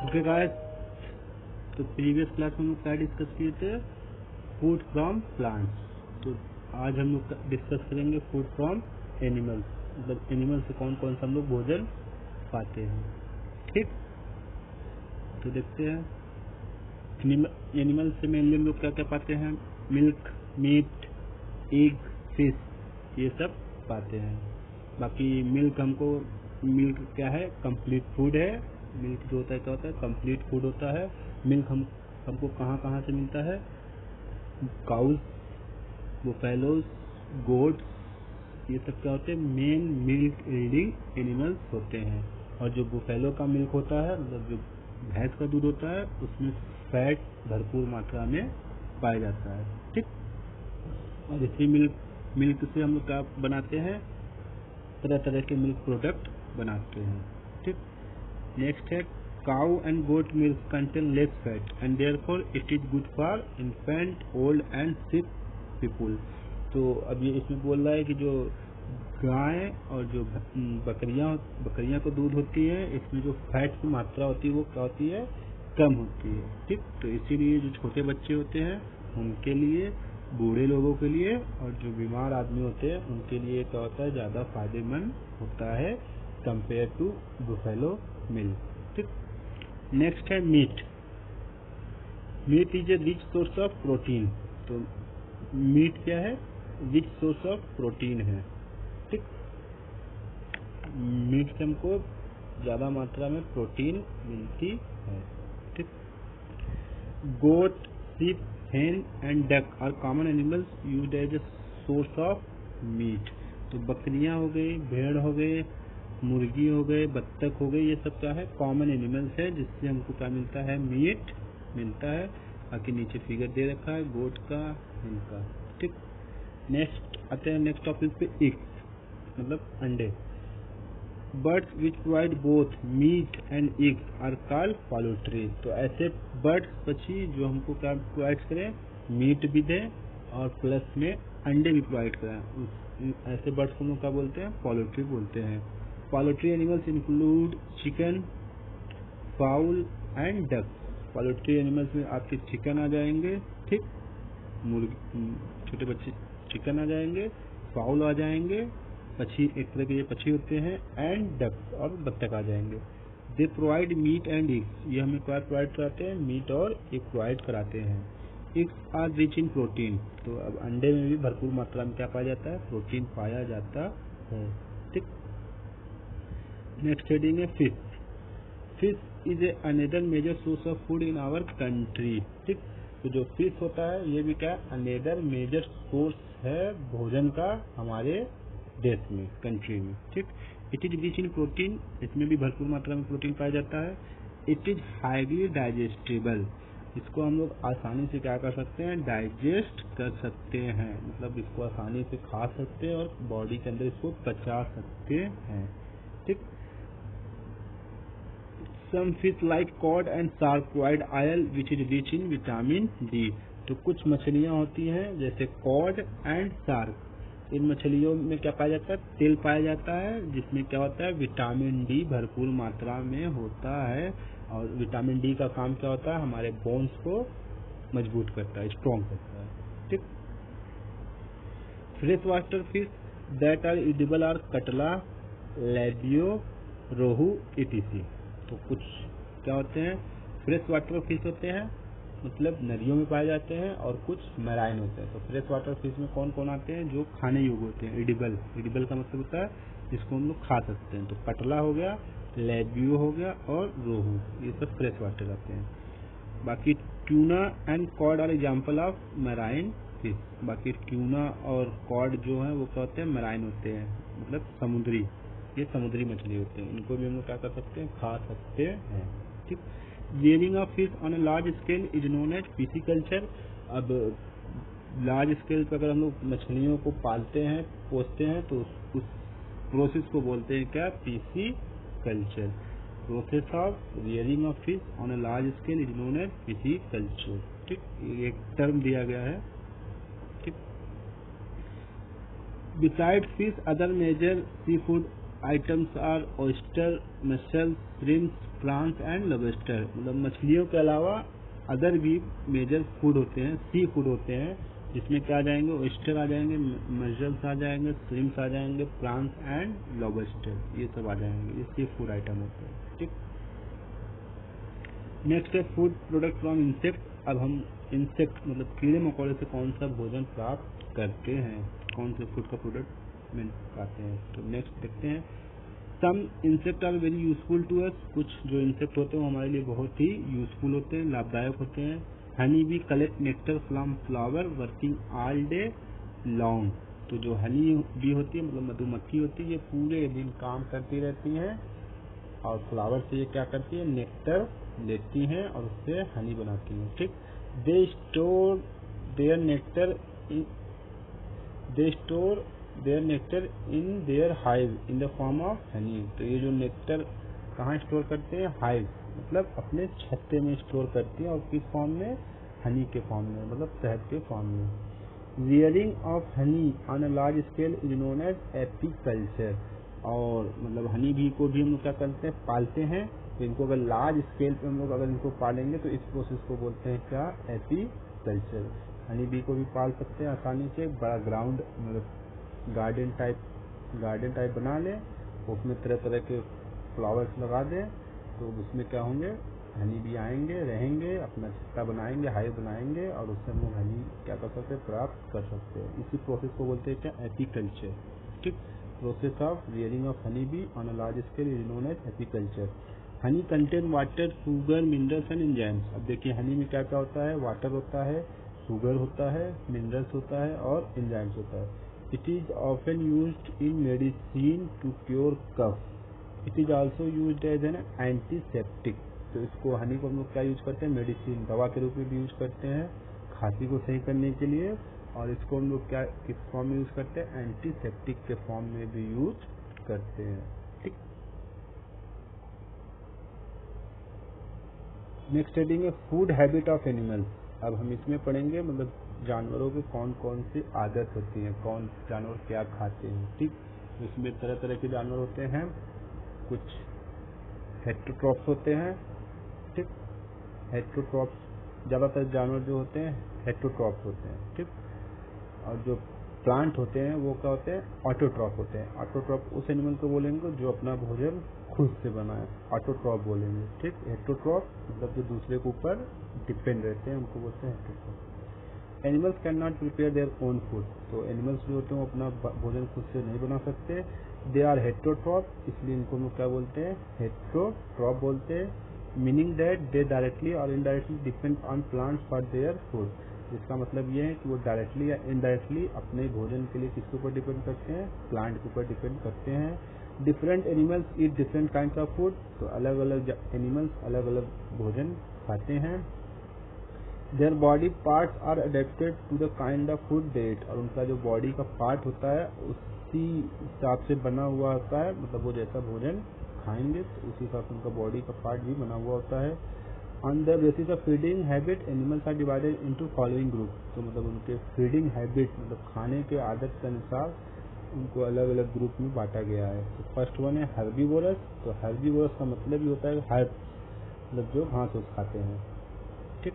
Okay guys, तो previous class में हम लोग क्या डिस्कस किए थे? Food from plants. तो आज हम लोग डिस्कस करेंगे फूड फ्रॉम एनिमल्स, मतलब एनिमल से कौन कौन सा हम लोग भोजन पाते हैं। ठीक, तो देखते हैं एनिमल से मेनली हम लोग क्या क्या पाते हैं? मिल्क, मीट, एग, फिश, ये सब पाते हैं। बाकी मिल्क क्या है? कंप्लीट फूड है। मिल्क जो होता है क्या होता है? कंप्लीट फूड होता है। मिल्क हमको कहाँ से मिलता है? काउज, बुफेलोज, गोट्स, ये सब क्या होते हैं? मेन मिल्क यील्डिंग एनिमल्स होते हैं। और जो बुफेलो का मिल्क होता है, मतलब जो भैंस का दूध होता है, उसमें फैट भरपूर मात्रा में पाया जाता है। ठीक, और इसी मिल्क से हम लोग क्या बनाते हैं? तरह तरह के मिल्क प्रोडक्ट बनाते हैं। ठीक, नेक्स्ट है cow and goat milk contain less fat and therefore it is good for infant, old and sick people. तो अब ये इसमें बोल रहा है कि जो गाय और जो बकरियां को दूध होती है, इसमें जो फैट की मात्रा होती है वो क्या होती है? कम होती है। ठीक, तो इसीलिए जो छोटे बच्चे होते हैं उनके लिए, बूढ़े लोगों के लिए और जो बीमार आदमी होते हैं उनके लिए क्या होता है? ज़्यादा फायदेमंद होता है कंपेयर टू बुफेलो मिल्क। ठीक, नेक्स्ट है meat. Meat is a rich source of protein. तो मीट क्या है? रिच सोर्स ऑफ प्रोटीन है। ठीक, मीट से हमको ज़्यादा मात्रा में प्रोटीन मिलती है। ठीक, गोट, sheep, hen and duck are common animals used as a source of meat। तो बकरियां हो गई, भेड़ हो गए, मुर्गी हो गए, बत्तख हो गए, ये सब क्या है? कॉमन एनिमल्स है जिससे हमको क्या मिलता है? मीट मिलता है। बाकी नीचे फिगर दे रखा है गोट का, hen का। ठीक, नेक्स्ट आते हैं नेक्स्ट टॉपिक पे, एग्स मतलब अंडे। Birds which provide both meat and eggs are called poultry. तो ऐसे बर्ड्स, पक्षी जो हमको क्या प्रोवाइड करें? मीट भी दें और प्लस में अंडे भी प्रोवाइड करें, ऐसे बर्ड्स को हम लोग क्या बोलते हैं? पोल्ट्री बोलते हैं। Poultry animals include chicken, foul and duck. Poultry animals में आपके चिकन आ जाएंगे। ठीक, मुर्गी, छोटे बच्चे चिकन आ जाएंगे, फाउल आ जाएंगे, पक्षी एक तरह के ये पक्षी होते हैं, एंड डक और बत्तख आ जाएंगे। They provide meat and eggs. ये हमें क्या प्रोवाइड कराते हैं? मीट और एग प्रोवाइड कराते हैं। Eggs are rich in protein. तो अब अंडे में भी भरपूर मात्रा में क्या पाया जाता है? प्रोटीन पाया जाता है। ठीक, नेक्स्ट हेडिंग है fish. Fish is a another major source of food in our country. ठीक, तो जो फिश होता है ये भी क्या? अनदर मेजर सोर्स है भोजन का हमारे देश में, कंट्री में। ठीक, it is rich in protein. इसमें भी भरपूर मात्रा में प्रोटीन पाया जाता है। It is highly digestible. इसको हम लोग आसानी से क्या कर सकते हैं? डाइजेस्ट कर सकते हैं, मतलब इसको आसानी से खा सकते हैं और बॉडी के अंदर इसको पचा सकते हैं। ठीक, some fish like cod and shark provide oil which is rich in vitamin D. तो कुछ मछलियां होती हैं जैसे कॉड एंड शार्क, इन मछलियों में क्या पाया जाता है? तेल पाया जाता है जिसमें क्या होता है? विटामिन डी भरपूर मात्रा में होता है। और विटामिन डी का काम क्या होता है? हमारे बोन्स को मजबूत करता है, स्ट्रॉन्ग करता है। ठीक, fresh water fish that are edible are catla, labeo, rohu, etc। तो कुछ क्या होते हैं? फ्रेश वाटर फिश होते हैं, मतलब नदियों में पाए जाते हैं, और कुछ मैराइन होते हैं। तो फ्रेश वाटर फिश में कौन कौन आते हैं? जो खाने योग्य होते हैं, एडिबल। एडिबल का मतलब होता है जिसको हम लोग खा सकते हैं। तो कटला हो गया, लेबियो हो गया और रोहू, ये सब फ्रेश वाटर आते हैं। बाकी tuna and cod are example of marine fish. बाकी ट्यूना और कॉड जो है वो क्या होते हैं? मैराइन होते हैं, मतलब समुद्री, ये समुद्री मछली होते हैं। इनको भी हम लोग क्या कर सकते हैं? खा सकते हैं। ठीक, rearing of fish on a large scale is known as pisciculture। अब लार्ज स्केल पर अगर हम लोग मछलियों को पालते हैं, पोसते हैं, तो उस प्रोसेस को बोलते हैं क्या? Pisciculture. Process of rearing of fish on a large scale is known as pisciculture. ठीक, एक टर्म दिया गया है। ठीक, beside fish other major sea food items are oyster, mussels, shrimps, prawns and lobster, मतलब मछलियों के अलावा अदर भी मेजर फूड होते हैं, सी फूड होते हैं, जिसमें क्या आ जाएंगे, ओयस्टर आ जाएंगे, मसल्स आ जाएंगे, श्रिम्प्स आ जाएंगे, प्रॉन्स एंड लॉबस्टर, ये सब आ जाएंगे, ये सी फूड आइटम होते हैं। ठीक, नेक्स्ट है फूड प्रोडक्ट फ्रॉम इंसेक्ट। अब हम इंसेक्ट मतलब कीड़े मकोड़े से कौन सा भोजन प्राप्त करते हैं, कौन से फूड का प्रोडक्ट में पाते हैं। तो नेक्स्ट देखते हैं, some insect are very useful to us, कुछ जो इंसेक्ट होते हैं वो हमारे लिए बहुत ही यूजफुल होते हैं, लाभदायक होते हैं। Honey bee collect nectar from flower working all day long, तो जो हनी बी होती है मतलब मधुमक्खी होती है, ये पूरे दिन काम करती रहती है और फ्लावर से ये क्या करती है, नेक्टर लेती हैं और उससे हनी बनाती हैं। ठीक, they store their nectar in their hive in the form of honey, तो ये जो नेक्टर कहाँ स्टोर करते हैं, हाइव मतलब अपने छत्ते में स्टोर करती हैं, और किस फॉर्म में, हनी के फॉर्म में, मतलब शहद के फॉर्म में। Rearing of honey on a large scale is known as apiculture, और मतलब हनी बी को भी हम लोग क्या करते हैं, पालते हैं। तो इनको अगर लार्ज स्केल पे हम लोग अगर इनको पालेंगे तो इस प्रोसेस को बोलते हैं क्या, एपीकल्चर। हनी बी को भी पाल सकते हैं आसानी से, बड़ा ग्राउंड मतलब गार्डन टाइप बना लें, उसमें तरह तरह के फ्लावर्स लगा दें, तो उसमें क्या होंगे, हनी बी आएंगे, रहेंगे, अपना छत्ता बनाएंगे, हाइव बनाएंगे, और उससे हम लोग हनी क्या कर सकते हैं, प्राप्त कर सकते हैं। इसी प्रोसेस को बोलते हैं क्या, एपीकल्चर। ठीक, process of rearing of honey bee on a large scale is known as apiculture. Honey contain water, sugar, minerals and enzymes. अब देखिए हनी में क्या क्या होता है, वाटर होता है, शुगर होता है, मिनरल्स होता है और एंजाइम्स होता है। It is often used in medicine to cure cough. It is also used as an antiseptic, तो इसको हनी को हम लोग क्या यूज करते हैं, मेडिसिन दवा के रूप में भी यूज करते हैं, खांसी को सही करने के लिए, और इसको हम लोग क्या किस फॉर्म में यूज करते हैं, एंटीसेप्टिक के फॉर्म में भी यूज करते हैं। ठीक, नेक्स्ट हेडिंग है फूड हैबिट ऑफ एनिमल्स। अब हम इसमें पढ़ेंगे मतलब जानवरों के कौन कौन सी आदत होती है, कौन जानवर क्या खाते हैं। ठीक, इसमें तरह तरह के जानवर होते हैं, कुछ हेटेरोट्रॉप्स होते हैं। ठीक, हेटेरोट्रॉप्स ज़्यादातर जानवर जो होते हैं हेटेरोट्रॉप्स होते हैं। ठीक, और जो प्लांट होते हैं वो क्या होते हैं, ऑटोट्रॉप होते हैं। ऑटोट्रॉप उस एनिमल को बोलेंगे जो अपना भोजन खुद से बनाए, ऑटोट्रॉप बोलेंगे। ठीक, हेटेरोट्रॉप मतलब जो दूसरे के ऊपर डिपेंड रहते हैं उनको बोलते हैं heterotroph. Animals can not prepare their own food, तो एनिमल्स जो होते हैं वो अपना भोजन खुद से नहीं बना सकते। दे आर हेटेरोट्रॉप, इसलिए इनको हम क्या बोलते हैं, हेटेरोट्रॉप बोलते हैं। मीनिंग दैट दे डायरेक्टली और indirectly depend on plants for their food, इसका मतलब ये है कि वो डायरेक्टली या इनडायरेक्टली अपने भोजन के लिए किसके ऊपर डिपेंड करते हैं, प्लांट के ऊपर डिपेंड करते हैं। Different animals eat different kind of food, तो अलग अलग एनिमल्स अलग अलग भोजन खाते हैं। Their body parts are adapted to the kind of food they eat, और उनका जो बॉडी का पार्ट होता है उसी हिसाब से बना हुआ होता है, मतलब वो जैसा भोजन खाएंगे तो उसी हिसाब से उनका बॉडी का पार्ट भी बना हुआ होता है। On the basis of feeding habit, animals are divided into following group, तो मतलब उनके फीडिंग हैबिट मतलब खाने के आदत के अनुसार उनको अलग अलग ग्रुप में बांटा गया है। तो फर्स्ट वन है हर्बीवोरस, तो हर्बीवोरस का मतलब ही होता है हर्ब मतलब जो घास फूस खाते हैं। ठीक,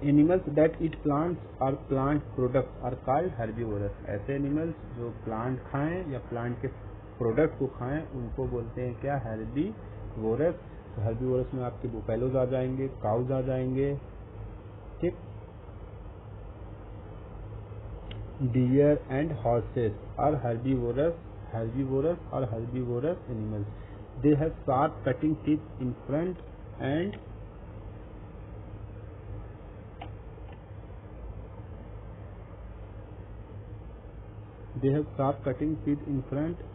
एनिमल्स दैट ईट प्लांट्स और plant products are called herbivores, ऐसे एनिमल्स जो प्लांट खाएं या प्लांट के प्रोडक्ट को खाएं उनको बोलते हैं क्या, हर्बीवोरस। तो हर्बीवोरस में आपके बुफेलोज आ जाएंगे, काउज आ जाएंगे। ठीक, deer and horses are herbivorous और herbivorous animals. They have sharp cutting teeth in front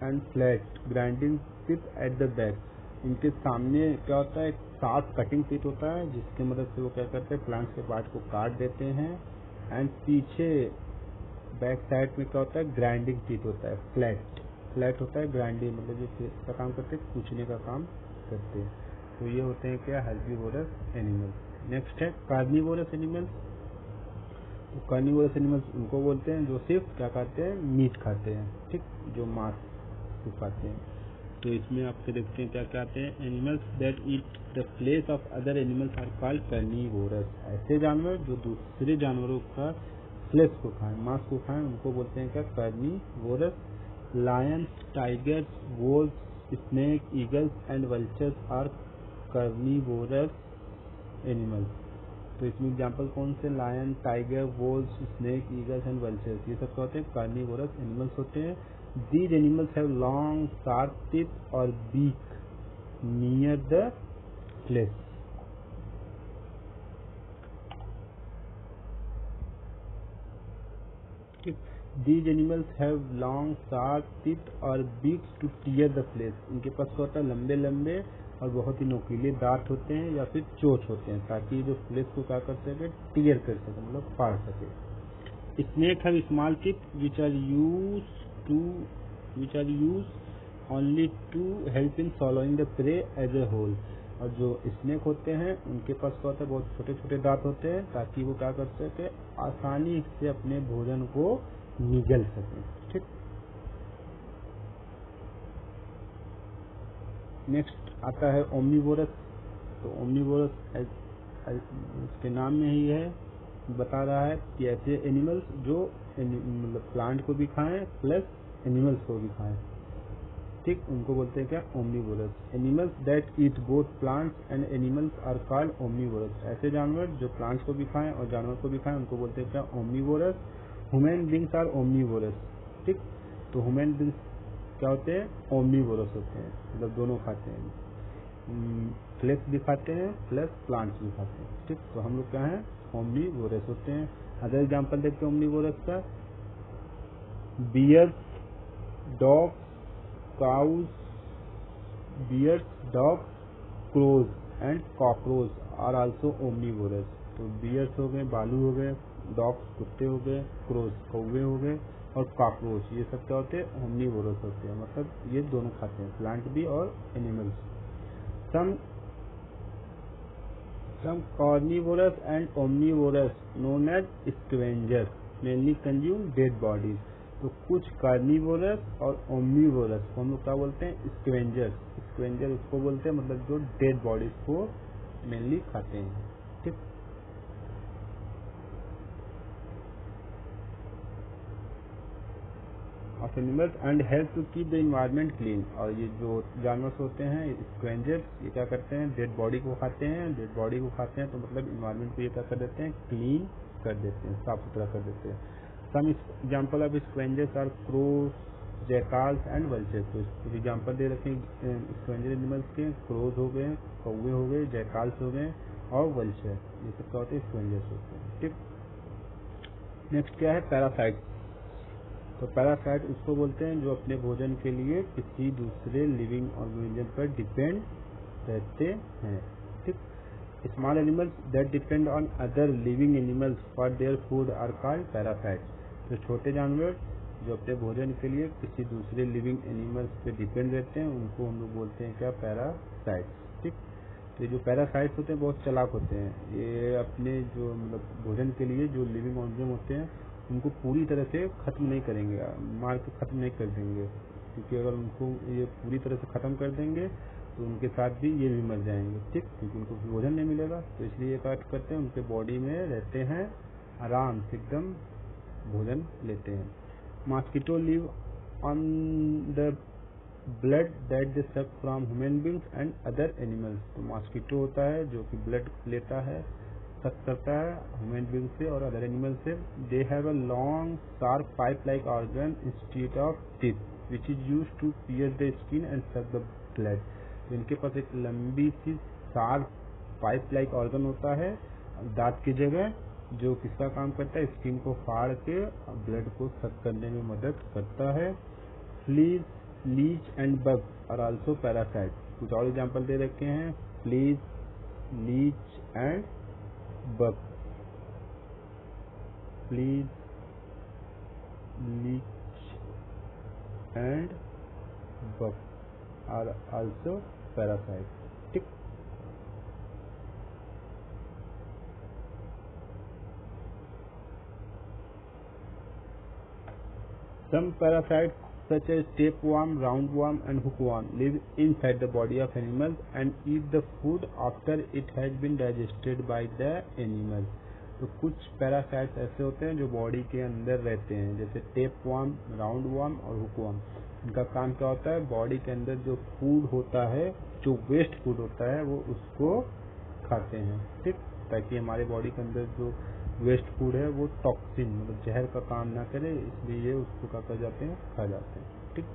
and flat grinding tip at the back. इनके सामने क्या होता है, शार्प कटिंग टीथ होता है जिसकी मदद से वो क्या करते हैं, प्लांट्स के पार्ट को काट देते हैं। एंड पीछे बैक साइड में क्या होता है, ग्राइंडिंग टीथ होता है, फ्लैट होता है, ग्राइंडिंग मतलब ये इसका काम करते हैं, कूचने का काम करते हैं। तो ये होते हैं क्या, हर्बीवोरस एनिमल्स। नेक्स्ट है कार्निवोरस एनिमल्स। तो कार्निवोरस एनिमल्स उनको बोलते हैं जो सिर्फ क्या खाते हैं, मीट खाते हैं, ठीक, जो मांस को खाते हैं। तो इसमें आपके देखते हैं क्या क्या आते हैं, animals that eat the flesh of other animals are called carnivores. ऐसे जानवर जो दूसरे जानवरों का फ्लेश को खाएं, मांस को खाएं, उनको बोलते हैं क्या, carnivorous. Lions, tigers, wolves, snake, eagles and vultures are carnivorous animals. तो इसमें एग्जाम्पल कौन से, lion, tiger, wolves, snake, eagles and vultures, ये सब क्या होते हैं, कार्निवोरस एनिमल्स होते हैं। These animals have long, sharp teeth or beak near the flesh. These animals have long, sharp teeth or beaks to tear the flesh. इनके पास क्या होता है, लंबे लंबे और बहुत ही नोकीले दांत होते हैं या फिर चोंच होते हैं, ताकि जो फ्लेश को क्या कर सके, टीयर कर सके, मतलब फाड़ सके। Snake have small teeth which are used only to help in swallowing the prey as a whole। और जो स्नेक होते हैं उनके पास क्या होता है, बहुत छोटे छोटे दांत होते हैं, ताकि वो क्या कर सके, आसानी से अपने भोजन को निगल सके, ठीक। नेक्स्ट आता है ओमनीवोरस। तो ओमनीवोरस इसके नाम में ही है, बता रहा है कि ऐसे एनिमल्स जो मतलब प्लांट को भी खाएं प्लस एनिमल्स को भी खाएं, ठीक, उनको बोलते हैं क्या, omnivores. Animals that eat both plants and animals are called omnivores. ऐसे जानवर जो प्लांट्स को भी खाएं और जानवर को भी खाएं, उनको बोलते हैं क्या, omnivores. Human beings are omnivores, ठीक। तो ह्यूमन बींग्स क्या होते हैं, ओमनीवोरस होते हैं, मतलब दोनों खाते हैं, फ्लेश भी खाते हैं प्लस प्लांट्स भी खाते हैं, ठीक। तो हम लोग क्या हैं, ओमनीवोरस होते हैं। अदर एग्जाम्पल देखते हैं ओमनीवोरस का, bears, dog, cows, bears, dog, crows and cockroach are also omnivores. तो बियर्स हो गए, भालू हो गए, डॉग्स कुत्ते हो गए, क्रोज कौवे हो गए और कॉकरोच, ये सब क्या होते हैं, ओमनीवोरस होते हैं, मतलब ये दोनों खाते हैं, प्लांट भी और animals. Some carnivorous and omnivorous known as scavengers mainly consume dead bodies। तो कुछ कार्निवोरस और ओमनीवोरस को हम लोग क्या बोलते हैं, स्कैवेंजर्स। स्कैवेंजर उसको बोलते हैं मतलब जो डेड बॉडीज को मेनली खाते हैं, ठीक। Of animals and help to keep the environment clean. और ये जो जानवर होते हैं स्कैवेंजर्स, ये क्या करते हैं, डेड बॉडी को खाते हैं। डेड बॉडी को खाते हैं तो मतलब इन्वायरमेंट को ये क्या कर देते हैं, क्लीन कर देते हैं, साफ सुथरा कर देते हैं। Some example of scavengers are crows, jackals and vultures. तो एग्जाम्पल दे रखे हैं स्कैवेंजर एनिमल्स के, क्रोज हो गए, कौवे हो गए, जैकाल्स हो गए और वल्चर, ये सब क्या होते हैं, स्कैवेंजर्स होते हैं, ठीक। नेक्स्ट क्या है, पैरासाइट। तो पैरासाइट उसको बोलते हैं जो अपने भोजन के लिए किसी दूसरे लिविंग ऑर्गेनिज्म पर डिपेंड रहते हैं, ठीक। Small animals that depend on other living animals for their food are called parasites. तो छोटे जानवर जो अपने भोजन के लिए किसी दूसरे लिविंग एनिमल्स पे डिपेंड रहते हैं, उनको हम लोग बोलते हैं क्या, पैरासाइट्स, ठीक। तो ये जो पैरासाइट्स होते हैं बहुत चालाक होते हैं, ये अपने जो मतलब भोजन के लिए जो लिविंग ऑर्गेनिज्म होते हैं उनको पूरी तरह से खत्म नहीं करेंगे, मार के खत्म नहीं कर देंगे, क्योंकि अगर उनको ये पूरी तरह से खत्म कर देंगे तो उनके साथ भी ये भी मर जाएंगे, ठीक, क्योंकि उनको भोजन नहीं मिलेगा। तो इसलिए ये काट करते हैं, उनके बॉडी में रहते हैं, आराम से एकदम भोजन लेते हैं। Mosquito live on the blood that they suck from human beings and other animals. तो मॉस्किटो होता है जो कि ब्लड लेता है, सक करता है ह्यूमन बींग से और अदर एनिमल से। They have a long sharp pipe like organ instead of teeth which is used to pierce the skin and suck the blood. तो इनके पास एक लंबी सी शार्प पाइप लाइक ऑर्गन होता है दांत की जगह, जो किसका काम करता है, स्किन को फाड़ के ब्लड को सक करने में मदद करता है। Fleas, leech and bug are also parasite. कुछ और एग्जाम्पल दे रखे हैं, fleas, leech and bug, fleas, leech and bug are also parasites, ठीक। Some parasites such as tapeworm, roundworm and hookworm live inside the body of animals and eat the food after it has been digested by the animal. तो कुछ parasites ऐसे होते हैं जो body के अंदर रहते हैं, जैसे टेपवर्म, राउंडवर्म और हुकवर्म। इनका काम क्या होता है, बॉडी के अंदर जो फूड होता है, जो वेस्ट फूड होता है, वो उसको खाते हैं, ठीक, ताकि हमारे बॉडी के अंदर जो वेस्ट फूड है वो टॉक्सिन मतलब जहर का काम ना करे, इसलिए ये उसको क्या कर जाते हैं, खा जाते हैं, ठीक।